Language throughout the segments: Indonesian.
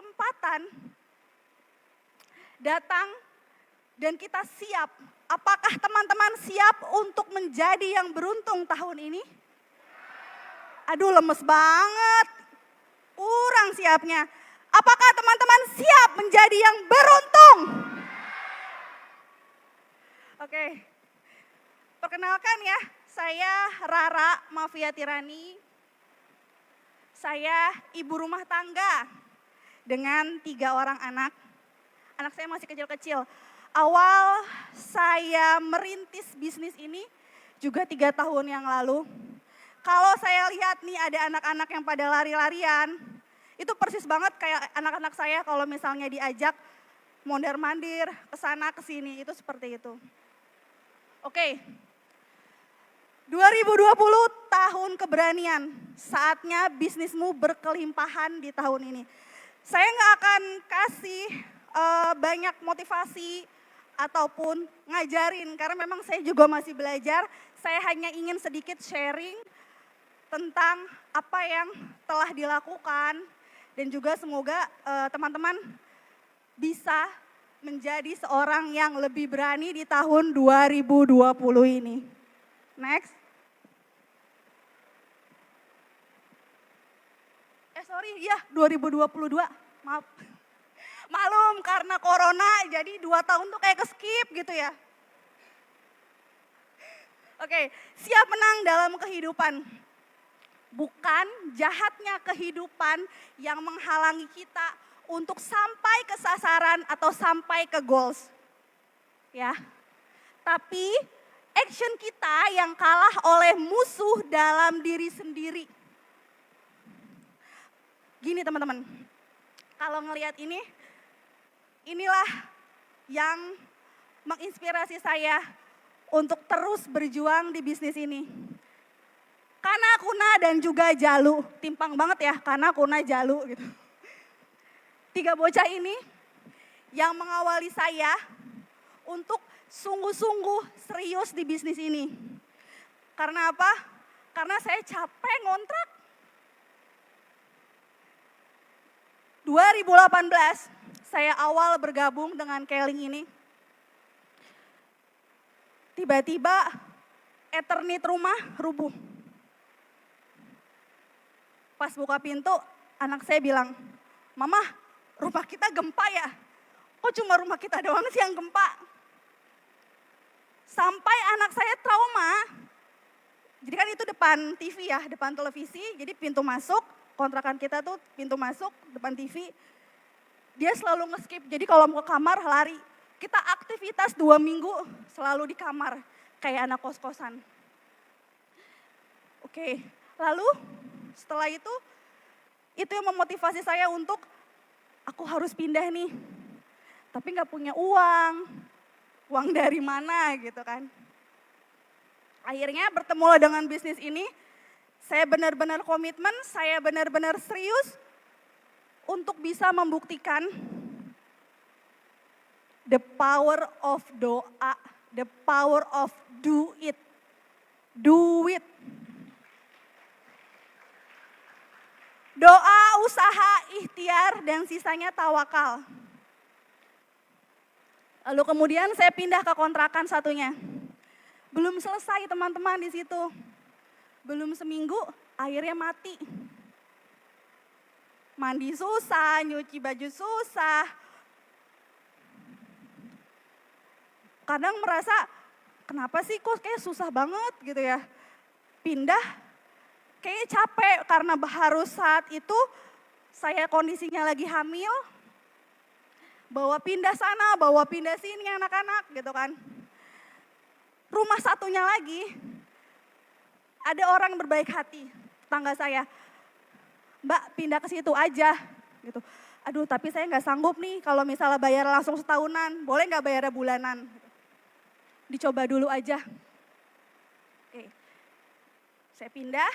kesempatan datang dan kita siap. Apakah teman-teman siap untuk menjadi yang beruntung tahun ini? Aduh, lemes banget. Kurang siapnya. Apakah teman-teman siap menjadi yang beruntung? Oke. Perkenalkan ya, saya Rara Mafia Tirani. Saya ibu rumah tangga dengan 3 orang anak. Anak saya masih kecil-kecil. Awal saya merintis bisnis ini juga 3 tahun yang lalu. Kalau saya lihat nih ada anak-anak yang pada lari-larian, itu persis banget kayak anak-anak saya kalau misalnya diajak mondar-mandir, kesana kesini, itu seperti itu. Oke, 2020 tahun keberanian, saatnya bisnismu berkelimpahan di tahun ini. Saya nggak akan kasih banyak motivasi ataupun ngajarin, karena memang saya juga masih belajar. Saya hanya ingin sedikit sharing tentang apa yang telah dilakukan dan juga semoga teman-teman bisa menjadi seorang yang lebih berani di tahun 2020 ini. Next. Sorry, ya 2022, maaf. Malum karena corona jadi 2 tahun tuh kayak ke-skip gitu ya. Oke, siap menang dalam kehidupan. Bukan jahatnya kehidupan yang menghalangi kita untuk sampai ke sasaran atau sampai ke goals. Ya. Tapi action kita yang kalah oleh musuh dalam diri sendiri. Gini teman-teman, kalau ngelihat ini, inilah yang menginspirasi saya untuk terus berjuang di bisnis ini. Kana, kuna, dan juga jalu. Timpang banget ya, kana, kuna, jalu gitu. 3 bocah ini yang mengawali saya untuk sungguh-sungguh serius di bisnis ini. Karena apa? Karena saya capek ngontrak. 2018 saya awal bergabung dengan Keling ini. Tiba-tiba Ethernet rumah rubuh. Pas buka pintu, anak saya bilang, "Mama, rumah kita gempa ya? Kok cuma rumah kita doang sih yang gempa?" Sampai anak saya trauma. Jadi kan itu depan TV ya, depan televisi, jadi pintu masuk, kontrakan kita tuh pintu masuk, depan TV. Dia selalu nge-skip, jadi kalau mau ke kamar lari. Kita aktivitas 2 minggu selalu di kamar, kayak anak kos-kosan. Oke, lalu setelah itu yang memotivasi saya untuk aku harus pindah nih. Tapi gak punya uang dari mana gitu kan. Akhirnya bertemu dengan bisnis ini, saya benar-benar komitmen, saya benar-benar serius untuk bisa membuktikan the power of doa, the power of do it. Do it. Doa, usaha, ikhtiar, dan sisanya tawakal. Lalu kemudian saya pindah ke kontrakan satunya. Belum selesai teman-teman di situ. Belum seminggu, airnya mati. Mandi susah, nyuci baju susah. Kadang merasa, kenapa sih kok kayak susah banget gitu ya. Pindah, kayaknya capek karena harus saat itu saya kondisinya lagi hamil. Bawa pindah sana, bawa pindah sini anak-anak gitu kan. Rumah satunya lagi, ada orang berbaik hati, tetangga saya. "Mbak, pindah ke situ aja." Gitu. "Aduh, tapi saya nggak sanggup nih kalau misalnya bayar langsung setahunan, boleh nggak bayar bulanan?" "Dicoba dulu aja." Oke. Saya pindah.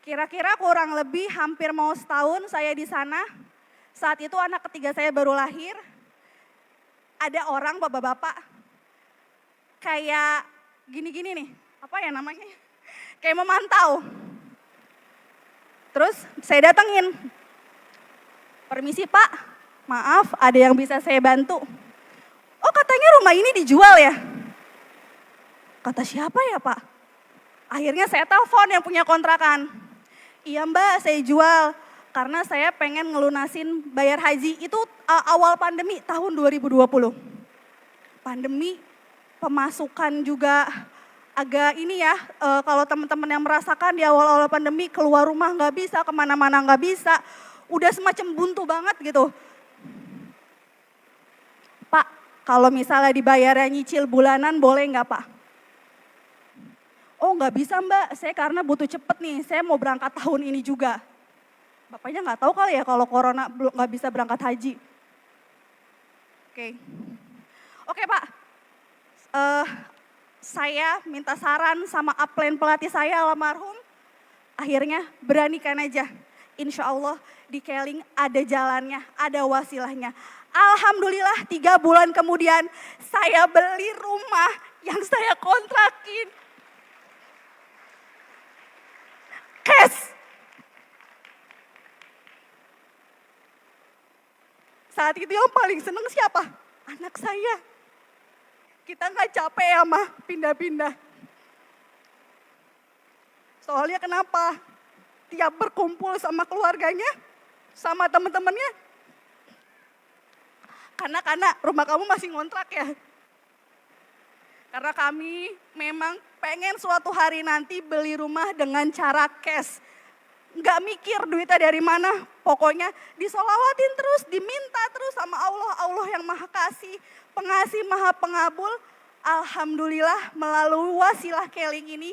Kira-kira kurang lebih hampir mau setahun saya di sana. Saat itu anak ketiga saya baru lahir. Ada orang bapak-bapak kayak gini-gini nih, apa ya namanya? Kayak memantau. Terus saya datengin, Permisi Pak, maaf ada yang bisa saya bantu? Oh katanya rumah ini dijual ya? Kata siapa ya Pak? Akhirnya saya telepon yang punya kontrakan. Iya Mbak, saya jual karena saya pengen ngelunasin bayar haji. Itu awal pandemi tahun 2020. Pandemi, pemasukan juga agak ini ya, kalau teman-teman yang merasakan di awal-awal pandemi keluar rumah nggak bisa, kemana-mana nggak bisa. Udah semacam buntu banget gitu. Pak, kalau misalnya dibayarnya nyicil bulanan boleh nggak Pak? Oh nggak bisa Mbak, saya karena butuh cepet nih, saya mau berangkat tahun ini juga. Bapaknya nggak tahu kali ya kalau corona belum nggak bisa berangkat haji. Oke, oke Pak, saya minta saran sama upline pelatih saya almarhum. Akhirnya beranikan aja, insya Allah di Keling ada jalannya, ada wasilahnya. Alhamdulillah 3 bulan kemudian saya beli rumah yang saya kontrakin. Cash. Saat itu yang paling seneng siapa? Anak saya. Kita nggak capek ya mah pindah-pindah. Soalnya kenapa? Tiap berkumpul sama keluarganya, sama teman-temannya. Karena rumah kamu masih ngontrak ya. Karena kami memang pengen suatu hari nanti beli rumah dengan cara cash. Nggak mikir duitnya dari mana, pokoknya disolawatin terus, diminta terus sama Allah. Allah yang maha kasih, pengasih maha pengabul. Alhamdulillah melalui wasilah Keling ini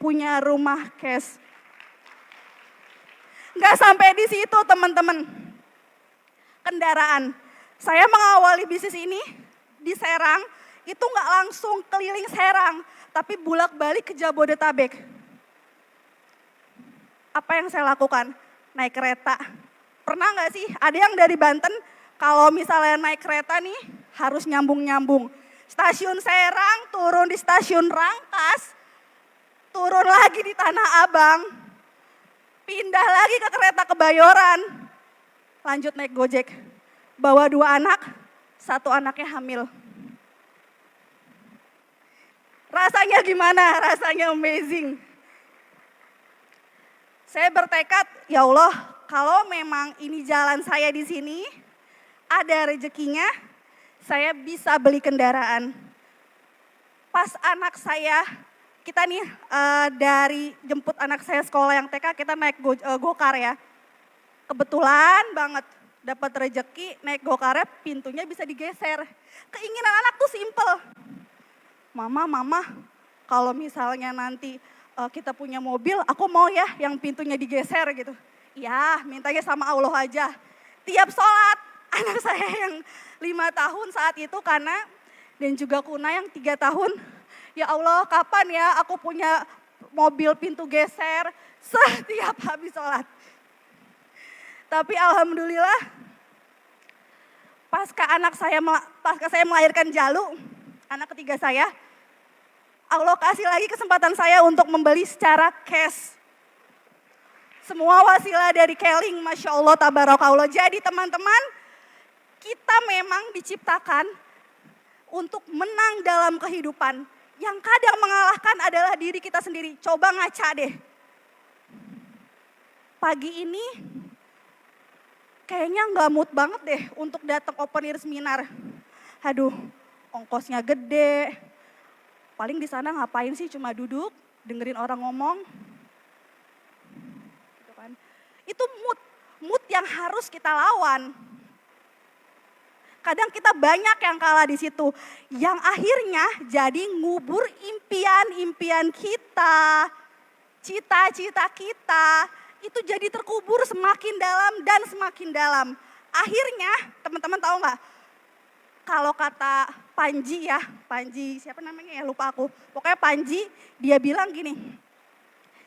punya rumah cash. Nggak sampai di situ teman-teman. Kendaraan, saya mengawali bisnis ini di Serang, itu nggak langsung keliling Serang, tapi bolak-balik ke Jabodetabek. Apa yang saya lakukan? Naik kereta. Pernah nggak sih ada yang dari Banten kalau misalnya naik kereta nih harus nyambung-nyambung. Stasiun Serang, turun di stasiun Rangkas, turun lagi di Tanah Abang, pindah lagi ke kereta Kebayoran, lanjut naik Gojek. Bawa 2 anak, 1 anaknya hamil. Rasanya gimana? Rasanya amazing. Saya bertekad, ya Allah, kalau memang ini jalan saya di sini, ada rezekinya, saya bisa beli kendaraan. Pas anak saya, kita nih dari jemput anak saya sekolah yang TK, kita naik gokar ya. Kebetulan banget dapat rezeki naik gokarnya, pintunya bisa digeser. Keinginan anak tuh simple. Mama, kalau misalnya nanti kita punya mobil, aku mau ya yang pintunya digeser gitu. Ya, mintanya sama Allah aja. Tiap sholat, anak saya yang 5 tahun saat itu karena, dan juga Kuna yang 3 tahun. Ya Allah, kapan ya aku punya mobil pintu geser setiap habis sholat. Tapi alhamdulillah, pasca saya melahirkan Jalu, anak ketiga saya, Allah kasih lagi kesempatan saya untuk membeli secara cash. Semua wasilah dari Keling, Masya Allah, tabarakallah. Jadi teman-teman, kita memang diciptakan untuk menang dalam kehidupan. Yang kadang mengalahkan adalah diri kita sendiri. Coba ngaca deh. Pagi ini kayaknya nggak mood banget deh untuk datang open air seminar. Aduh, ongkosnya gede. Paling di sana ngapain sih, cuma duduk, dengerin orang ngomong. Gitu kan. Itu mood yang harus kita lawan. Kadang kita banyak yang kalah di situ. Yang akhirnya jadi ngubur impian-impian kita, cita-cita kita. Itu jadi terkubur semakin dalam dan semakin dalam. Akhirnya teman-teman tahu nggak? Kalau kata Panji ya, Panji siapa namanya ya lupa aku. Pokoknya Panji dia bilang gini,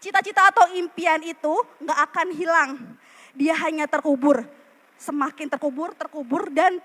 cita-cita atau impian itu nggak akan hilang. Dia hanya terkubur, semakin terkubur dan